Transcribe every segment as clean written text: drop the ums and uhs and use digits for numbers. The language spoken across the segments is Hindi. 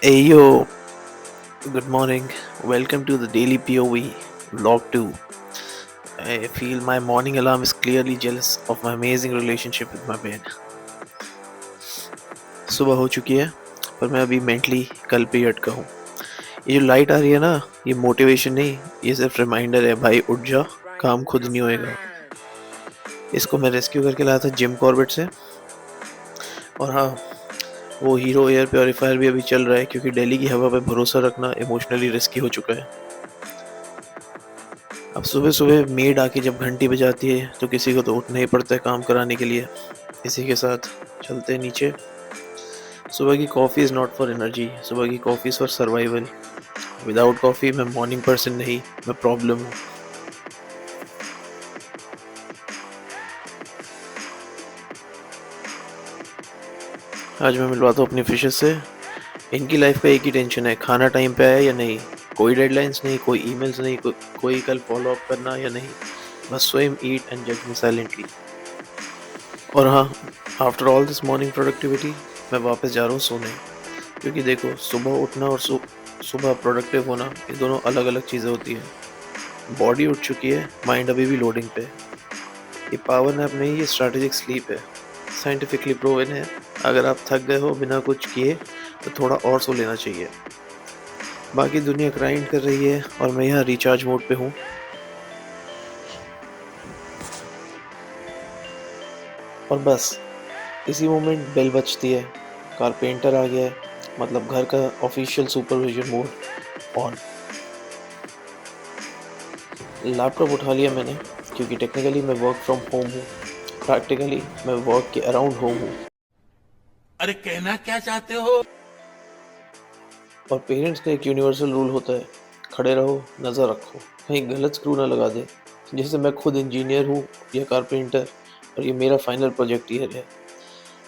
Hey yo, good morning. Welcome to the Daily POV Vlog 2. I feel my morning alarm is clearly jealous of my amazing relationship with my bed. सुबह हो चुकी है पर मैं अभी मेंटली कल पे ही अटका हूँ। ये जो लाइट आ रही है ना, ये मोटिवेशन नहीं, ये सिर्फ रिमाइंडर है, भाई उठ जा, काम खुद नहीं होएगा। इसको मैं रेस्क्यू करके लाया था जिम कॉर्बेट से। और हाँ, वो हीरो एयर प्योरीफायर भी अभी चल रहा है क्योंकि दिल्ली की हवा पे भरोसा रखना इमोशनली रिस्की हो चुका है। अब सुबह सुबह मेड आके जब घंटी बजाती है तो किसी को तो उठना ही पड़ता है काम कराने के लिए। इसी के साथ चलते हैं नीचे। सुबह की coffee is not for energy, सुबह की coffee is for survival. Without coffee मैं मॉर्निंग पर्सन नहीं, मैं प्रॉब्लम हूँ। आज मैं मिलवाता हूँ अपनी फिशेस से। इनकी लाइफ का एक ही टेंशन है, खाना टाइम पे आया या नहीं। कोई डेडलाइंस नहीं, कोई ईमेल्स नहीं, कोई कल फॉलो अप करना या नहीं। बस स्विम, ईट एंड जज मी साइलेंटली। और हाँ, after all this morning productivity मैं वापस जा रहा हूँ सोने। क्योंकि देखो, सुबह उठना और सुबह प्रोडक्टिव होना, ये दोनों अलग अलग चीज़ें होती हैं। बॉडी उठ चुकी है, माइंड अभी भी लोडिंग पे है। ये पावर नैप नहीं, ये स्ट्रैटेजिक स्लीप है। साइंटिफिकली प्रूवन है। अगर आप थक गए हो बिना कुछ किए तो थोड़ा और सो लेना चाहिए। बाकी दुनिया ग्राइंड कर रही है और मैं यहाँ रिचार्ज मोड पे हूँ। और बस इसी मोमेंट बेल बजती है, कारपेंटर आ गया है, मतलब घर का official supervision mode on. Laptop उठा लिया मैंने क्योंकि टेक्निकली मैं वर्क फ्रॉम होम हूँ, प्रैक्टिकली मैं वर्क के अराउंड होम हूँ। अरे कहना क्या चाहते हो? और पेरेंट्स का एक यूनिवर्सल रूल होता है, खड़े रहो, नज़र रखो, कहीं गलत स्क्रू ना लगा दे। जैसे मैं खुद इंजीनियर हूँ या कारपेंटर और ये मेरा फाइनल प्रोजेक्ट ईयर है।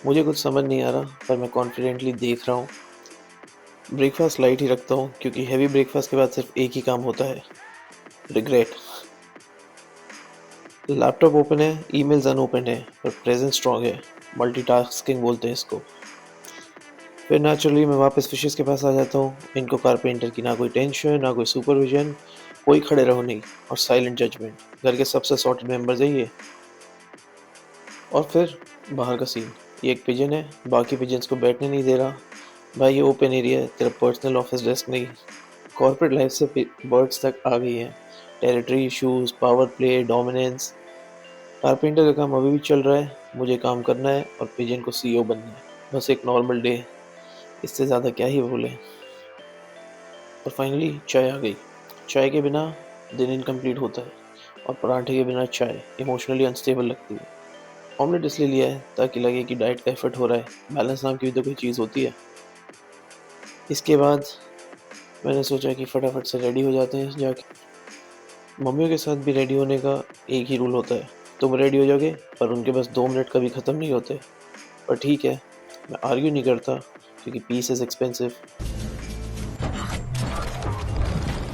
मुझे कुछ समझ नहीं आ रहा पर मैं कॉन्फिडेंटली देख रहा हूँ। ब्रेकफास्ट लाइट ही रखता हूँ क्योंकि हैवी ब्रेकफास्ट के बाद सिर्फ एक ही काम होता है, रिग्रेट। लैपटॉप ओपन है, ईमेल्स अनओपन है, पर प्रेजेंस स्ट्रांग है। मल्टीटास्किंग बोलते हैं इसको। फिर नेचुरली मैं वापस फिशेस के पास आ जाता हूँ। इनको कारपेंटर की ना कोई टेंशन, ना कोई सुपरविजन, कोई खड़े रहो नहीं, और साइलेंट जजमेंट। घर के सबसे सॉर्टेड मेंबर्स है ये। और फिर बाहर का सीन, ये एक पिजन है, बाकी पिजन्स को बैठने नहीं दे रहा। भाई ये ओपन एरिया है, तेरा पर्सनल ऑफिस डेस्क नहीं। कॉर्पोरेट लाइफ से बर्ड्स तक आ गई हैं। Territory issues, power play, dominance. Carpenter का काम अभी भी चल रहा है, मुझे काम करना है और पिजन को सीईओ बनना है। बस एक नॉर्मल डे, इससे ज़्यादा क्या ही बोले। और फाइनली चाय आ गई। चाय के बिना दिन इनकम्प्लीट होता है, और पराठे के बिना चाय इमोशनली अनस्टेबल लगती है। ऑमलेट इसलिए लिया है ताकि लगे कि डाइट का एफर्ट हो रहा है, बैलेंस नाम की भी तो कोई चीज़ होती है। इसके बाद मैंने सोचा कि फटाफट से रेडी हो जाते हैं जाके। मम्मियों के साथ भी रेडी होने का एक ही रूल होता है, तुम रेडी हो जाओगे पर उनके बस 2 मिनट कभी ख़त्म नहीं होते। पर ठीक है, मैं आर्ग्यू नहीं करता क्योंकि peace is expensive.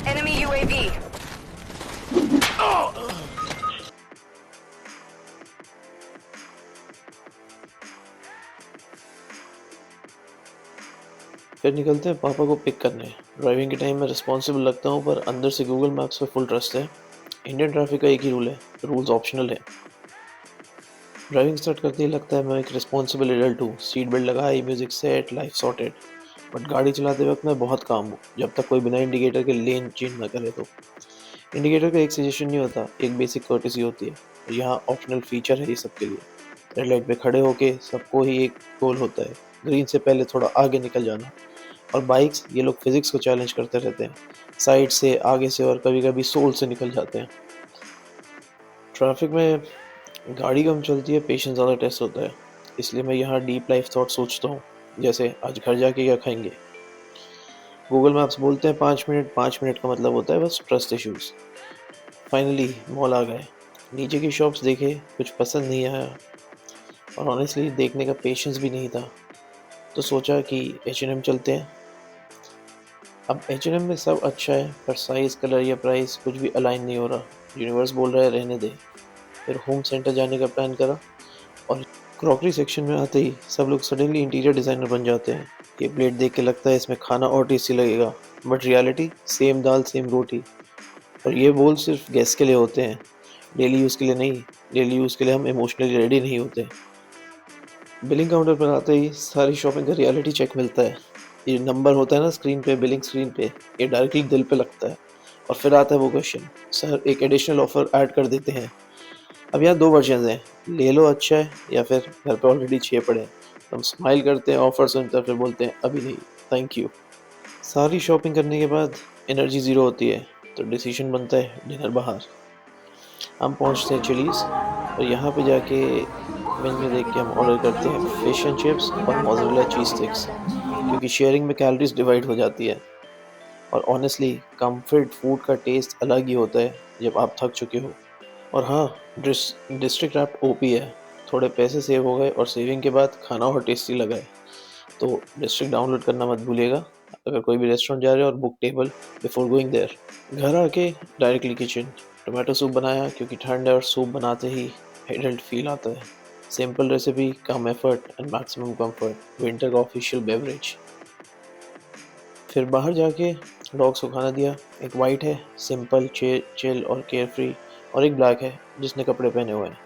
Enemy UAV. फिर निकलते हैं पापा को पिक करने। ड्राइविंग के टाइम में रिस्पॉन्सिबल लगता हूँ पर अंदर से गूगल मैप्स पे फुल ट्रस्ट है। इंडियन ट्रैफिक का एक ही रूल है, रूल्स ऑप्शनल है। ड्राइविंग स्टार्ट करते ही लगता है मैं एक रिस्पॉन्सिबल एडल्ट हूँ, सीट बेल्ट लगाई, music set, life sorted. But गाड़ी चलाते वक्त मैं बहुत काम हूँ, जब तक कोई बिना इंडिकेटर के लेन चेंज ना करे तो। इंडिकेटर का एक सजेशन नहीं होता, एक बेसिक कर्टेसी होती है, और यहाँ ऑप्शनल फीचर है ये सबके लिए। रेड लाइट पे खड़े होके सबको ही एक गोल होता है, ग्रीन से पहले थोड़ा आगे निकल जाना। और बाइक्स, ये लोग फिजिक्स को चैलेंज करते रहते हैं, साइड से, आगे से, और कभी कभी सोल से निकल जाते हैं। ट्रैफिक में गाड़ी कम चलती है, पेशेंस ज़्यादा टेस्ट होता है। इसलिए मैं यहाँ डीप लाइफ थॉट सोचता हूँ, जैसे आज घर जाके क्या खाएंगे। गूगल मैप्स बोलते हैं 5 मिनट, 5 मिनट का मतलब होता है बस ट्रस्ट इश्यूज। फाइनली मॉल आ गए, नीचे की शॉप्स देखे, कुछ पसंद नहीं आया, और ऑनेस्टली देखने का पेशेंस भी नहीं था। तो सोचा कि H&M चलते हैं। अब H&M में सब अच्छा है पर साइज़, कलर या प्राइस कुछ भी अलाइन नहीं हो रहा। यूनिवर्स बोल रहा है रहने दे। फिर होम सेंटर जाने का प्लान करा, और क्रॉकरी सेक्शन में आते ही सब लोग सडनली इंटीरियर डिज़ाइनर बन जाते हैं। ये प्लेट देख के लगता है इसमें खाना और टेस्टी लगेगा, but reality same dal same roti. और ये बोल सिर्फ गेस के लिए होते हैं, डेली यूज़ के लिए नहीं। डेली यूज़ के लिए हम इमोशनली रेडी नहीं होते। बिलिंग काउंटर पर आते ही सारी शॉपिंग का रियलिटी चेक मिलता है। ये नंबर होता है ना स्क्रीन पे, बिलिंग स्क्रीन पे, ये डायरेक्टली दिल पे लगता है। और फिर आता है वो क्वेश्चन, सर एक एडिशनल ऑफर ऐड कर देते हैं। अब यहाँ दो वर्जन हैं, ले लो अच्छा है, या फिर घर पे ऑलरेडी 6 पड़े हैं। हम स्माइल करते हैं, ऑफर सुनते हैं, फिर बोलते हैं अभी नहीं, थैंक यू। सारी शॉपिंग करने के बाद एनर्जी ज़ीरो होती है, तो डिसीजन बनता है डिनर बाहर। हम पहुंचते हैं चिलीज़ और यहाँ पे जाके मेन्यू देख के हम ऑर्डर करते हैं फिश एंड चिप्स और मोज़रेला चीज़ स्टिक्स, क्योंकि शेयरिंग में कैलोरीज डिवाइड हो जाती है। और ऑनेस्टली कंफर्ट फूड का टेस्ट अलग ही होता है जब आप थक चुके हो। और हाँ, डिस्ट्रिक्ट ऐप ओपी है, थोड़े पैसे सेव हो गए और सेविंग के बाद खाना और टेस्टी लगा है। तो डिस्ट्रिक्ट डाउनलोड करना मत भूलिएगा अगर कोई भी रेस्टोरेंट जा रहे हो, और book table before going there. घर आके डायरेक्टली किचन, टोमेटो सूप बनाया क्योंकि ठंड है और सूप बनाते ही एडल्ट फील आता है। Simple recipe, come effort and maximum comfort, winter का ऑफिशियल बेवरेज। फिर बाहर जाके डॉग्स को खाना दिया। एक वाइट है, सिंपल चिल और केयर फ्री, और एक ब्लैक है जिसने कपड़े पहने हुए हैं।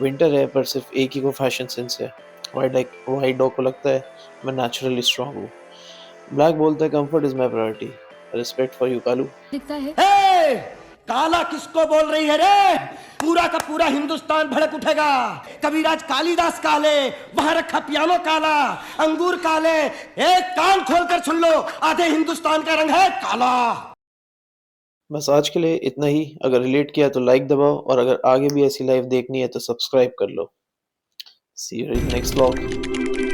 विंटर है पर सिर्फ एक ही को फैशन सेंस है। वाइट डॉग को लगता है मैं नेचुरली स्ट्रांग हूँ। ब्लैक बोलता है comfort is my priority. Respect for you Kalu. दिखता है। ए, काला किसको बोल रही है रे? पूरा का पूरा हिंदुस्तान भड़क उठेगा। कबीराज कालिदास काले, वहां रखा पियानो काला, अंगूर काले। एक कान खोलकर सुन लो, आधे हिंदुस्तान का रंग है काला। बस आज के लिए इतना ही। अगर रिलेट किया तो लाइक दबाओ, और अगर आगे भी ऐसी लाइव देखनी है तो सब्सक्राइब कर लो। सी यू इन नेक्स्ट व्लॉग।